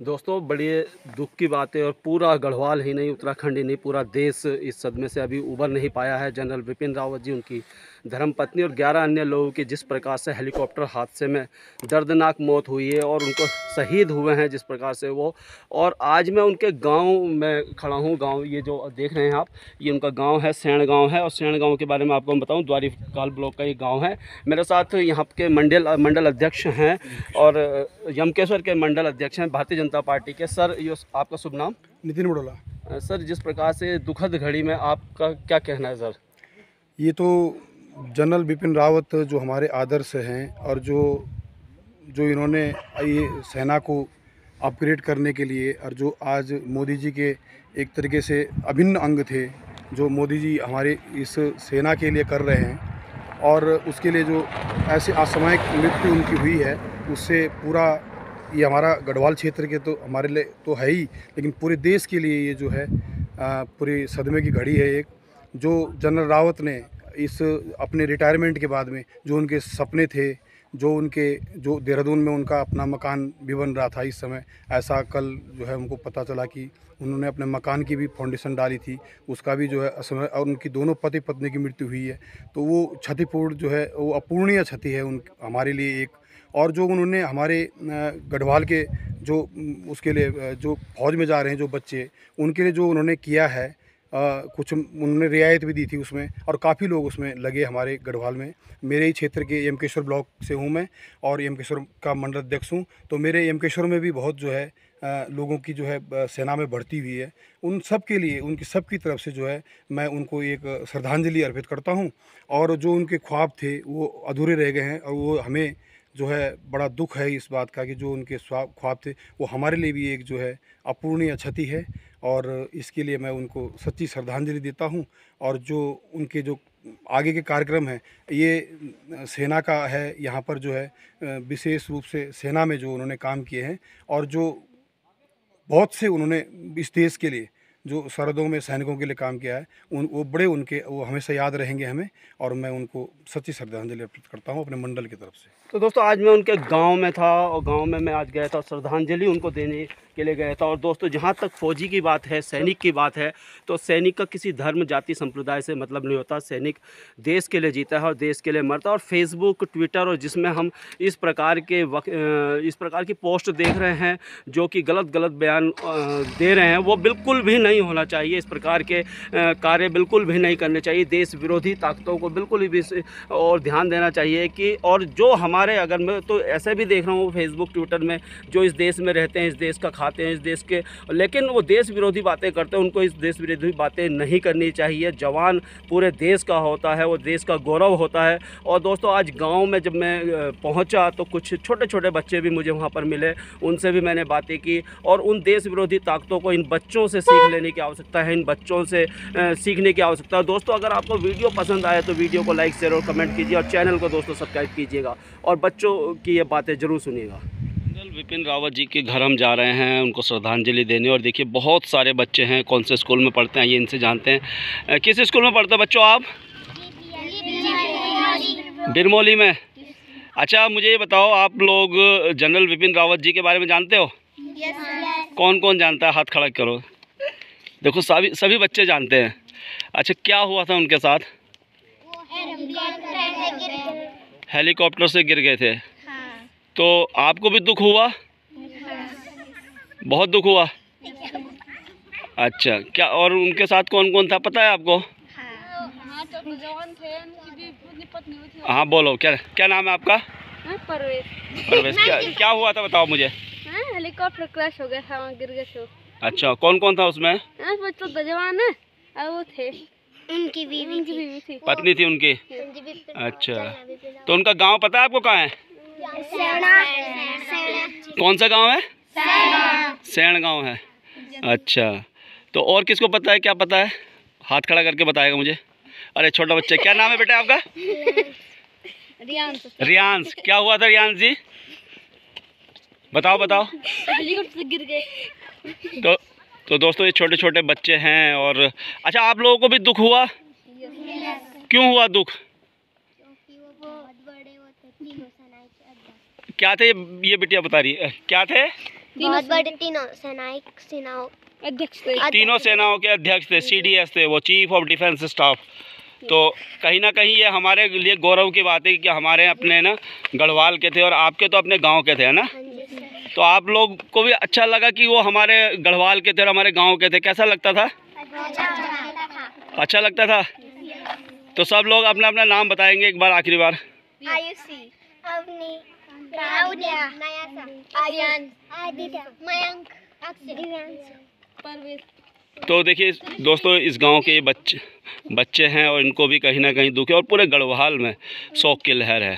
दोस्तों बड़ी दुख की बात है और पूरा गढ़वाल ही नहीं, उत्तराखंड ही नहीं, पूरा देश इस सदमे से अभी उबर नहीं पाया है। जनरल बिपिन रावत जी, उनकी धर्मपत्नी और 11 अन्य लोगों की जिस प्रकार से हेलीकॉप्टर हादसे में दर्दनाक मौत हुई है और उनको शहीद हुए हैं जिस प्रकार से वो। और आज मैं उनके गांव में खड़ा हूं। गांव ये जो देख रहे हैं आप, ये उनका गांव है, सेण गांव है। और सेण गांव के बारे में आपको मैं बताऊं, द्वारिकाल ब्लॉक का ये गाँव है। मेरे साथ यहाँ के मंडल अध्यक्ष हैं और यमकेश्वर के मंडल अध्यक्ष हैं भारतीय जनता पार्टी के। सर, ये आपका शुभ नाम? नितिन बड़ोला। सर, जिस प्रकार से दुखद घड़ी में आपका क्या कहना है सर? ये तो जनरल बिपिन रावत जो हमारे आदर्श हैं और जो जो इन्होंने ये सेना को अपग्रेड करने के लिए, और जो आज मोदी जी के एक तरीके से अभिन्न अंग थे, जो मोदी जी हमारे इस सेना के लिए कर रहे हैं, और उसके लिए जो ऐसे असामयिक मृत्यु उनकी हुई है, उससे पूरा ये हमारा गढ़वाल क्षेत्र के तो हमारे लिए तो है ही, लेकिन पूरे देश के लिए ये जो है पूरे सदमे की घड़ी है। एक जो जनरल रावत ने इस अपने रिटायरमेंट के बाद में जो उनके सपने थे, जो देहरादून में उनका अपना मकान भी बन रहा था इस समय, ऐसा कल जो है हमको पता चला कि उन्होंने अपने मकान की भी फाउंडेशन डाली थी, उसका भी जो है असमय, और उनकी दोनों पति पत्नी की मृत्यु हुई है। तो वो क्षतिपूर्ण जो है वो अपूर्णीय क्षति है उन हमारे लिए एक। और जो उन्होंने हमारे गढ़वाल के जो उसके लिए जो फौज में जा रहे हैं जो बच्चे, उनके लिए जो उन्होंने किया है, कुछ उन्होंने रियायत भी दी थी उसमें, और काफ़ी लोग उसमें लगे हमारे गढ़वाल में। मेरे ही क्षेत्र के यमकेश्वर ब्लॉक से हूँ मैं, और यमकेश्वर का मंडल अध्यक्ष हूँ। तो मेरे यमकेश्वर में भी बहुत जो है लोगों की जो है सेना में भर्ती हुई है। उन सब के लिए, उनकी सब की तरफ से जो है मैं उनको एक श्रद्धांजलि अर्पित करता हूँ। और जो उनके ख्वाब थे वो अधूरे रह गए हैं, और वो हमें जो है बड़ा दुख है इस बात का कि जो उनके ख्वाब थे वो हमारे लिए भी एक जो है अपूर्णीय क्षति है। और इसके लिए मैं उनको सच्ची श्रद्धांजलि देता हूं। और जो उनके जो आगे के कार्यक्रम हैं, ये सेना का है, यहाँ पर जो है विशेष रूप से सेना में जो उन्होंने काम किए हैं, और जो बहुत से उन्होंने इस देश के लिए जो सरहदों में सैनिकों के लिए काम किया है, वो हमेशा याद रहेंगे हमें। और मैं उनको सच्ची श्रद्धांजलि अर्पित करता हूँ अपने मंडल की तरफ से। तो दोस्तों आज मैं उनके गांव में था और गांव में मैं आज गया था, श्रद्धांजलि उनको देने के लिए गया था। और दोस्तों, जहां तक फौजी की बात है, सैनिक की बात है, तो सैनिक का किसी धर्म जाति संप्रदाय से मतलब नहीं होता। सैनिक देश के लिए जीता है और देश के लिए मरता है। और फेसबुक, ट्विटर और जिसमें हम इस प्रकार की पोस्ट देख रहे हैं जो कि गलत बयान दे रहे हैं, वो बिल्कुल भी नहीं होना चाहिए। इस प्रकार के कार्य बिल्कुल भी नहीं करने चाहिए। देश विरोधी ताकतों को बिल्कुल भी और ध्यान देना चाहिए कि, और जो हमारे, अगर मैं तो ऐसे भी देख रहा हूँ फेसबुक ट्विटर में, जो इस देश में रहते हैं, इस देश का खाते हैं, इस देश के, लेकिन वो देश विरोधी बातें करते हैं, उनको इस देश विरोधी बातें नहीं करनी चाहिए। जवान पूरे देश का होता है, वो देश का गौरव होता है। और दोस्तों, आज गांव में जब मैं पहुंचा तो कुछ छोटे छोटे बच्चे भी मुझे वहां पर मिले, उनसे भी मैंने बातें की। और उन देश विरोधी ताकतों को इन बच्चों से सीख लेने की आवश्यकता है, इन बच्चों से सीखने की आवश्यकता है। दोस्तों, अगर आपको वीडियो पसंद आए तो वीडियो को लाइक, शेयर और कमेंट कीजिए, और चैनल को दोस्तों सब्सक्राइब कीजिएगा, और बच्चों की ये बातें ज़रूर सुनिएगा। जनरल बिपिन रावत जी के घर हम जा रहे हैं उनको श्रद्धांजलि देने। और देखिए, बहुत सारे बच्चे हैं। कौन से स्कूल में पढ़ते हैं ये इनसे जानते हैं। किस स्कूल में पढ़ते हैं बच्चों आप? बिरमौली में। अच्छा, मुझे ये बताओ, आप लोग जनरल बिपिन रावत जी के बारे में जानते हो? कौन कौन जानता है? हाथ खड़ा करो। देखो, सभी बच्चे जानते हैं। अच्छा, क्या हुआ था उनके साथ? हेलीकॉप्टर से गिर गए थे। हाँ। तो आपको भी दुख हुआ? हाँ। बहुत दुख हुआ। अच्छा, क्या और उनके साथ कौन कौन था पता है आपको? हाँ, तो जवान थे, उनकी भी पत्नी थी। हाँ, बोलो, क्या नाम है आपका? परवेश। क्या हुआ था बताओ मुझे। हेलीकॉप्टर क्रैश हो गया था, वहाँ गिर गए थे। अच्छा, कौन कौन था उसमें? बच्चों तो जवान है, और वो थे, उनकी बीवी थी, पत्नी थी उनकी। अच्छा, तो उनका गांव पता है आपको कहाँ है? कौन सा गांव है? सेण गांव है। अच्छा, तो और किसको पता है, क्या पता है? हाथ खड़ा करके बताएगा मुझे। अरे छोटा बच्चा, क्या नाम है बेटा आपका? रियांश। क्या हुआ था रियांश जी? बताओ। हेलीकॉप्टर से गिर गए। तो दोस्तों, ये छोटे छोटे बच्चे हैं। और अच्छा, आप लोगों को भी दुख हुआ? क्यों हुआ दुख? क्योंकि वो बहुत बड़े वो थे, 3 क्या थे ये बिटिया बता रही है, क्या थे? बहुत बड़े तीनों सेनाओं अध्यक्ष थे। तीनों सेनाओं के अध्यक्ष थे, CDS थे वो, चीफ ऑफ डिफेंस स्टाफ। तो कहीं ना कहीं ये हमारे लिए गौरव की बात है कि हमारे अपने ना गढ़वाल के थे और आपके तो अपने गांव के थे, है ना। तो आप लोग को भी अच्छा लगा कि वो हमारे गढ़वाल के थे और हमारे गांव के थे, कैसा लगता था? अच्छा लगता था। तो सब लोग अपना अपना नाम बताएंगे एक बार आखिरी बार। आयुषी, अवनी, प्राउड्या, आर्यन, आदित्य, मयंक, अक्षय, परवेश। तो देखिए दोस्तों, इस गांव के ये बच्चे हैं और इनको भी कहीं ना कहीं दुख है और पूरे गढ़वाल में शोक की लहर है।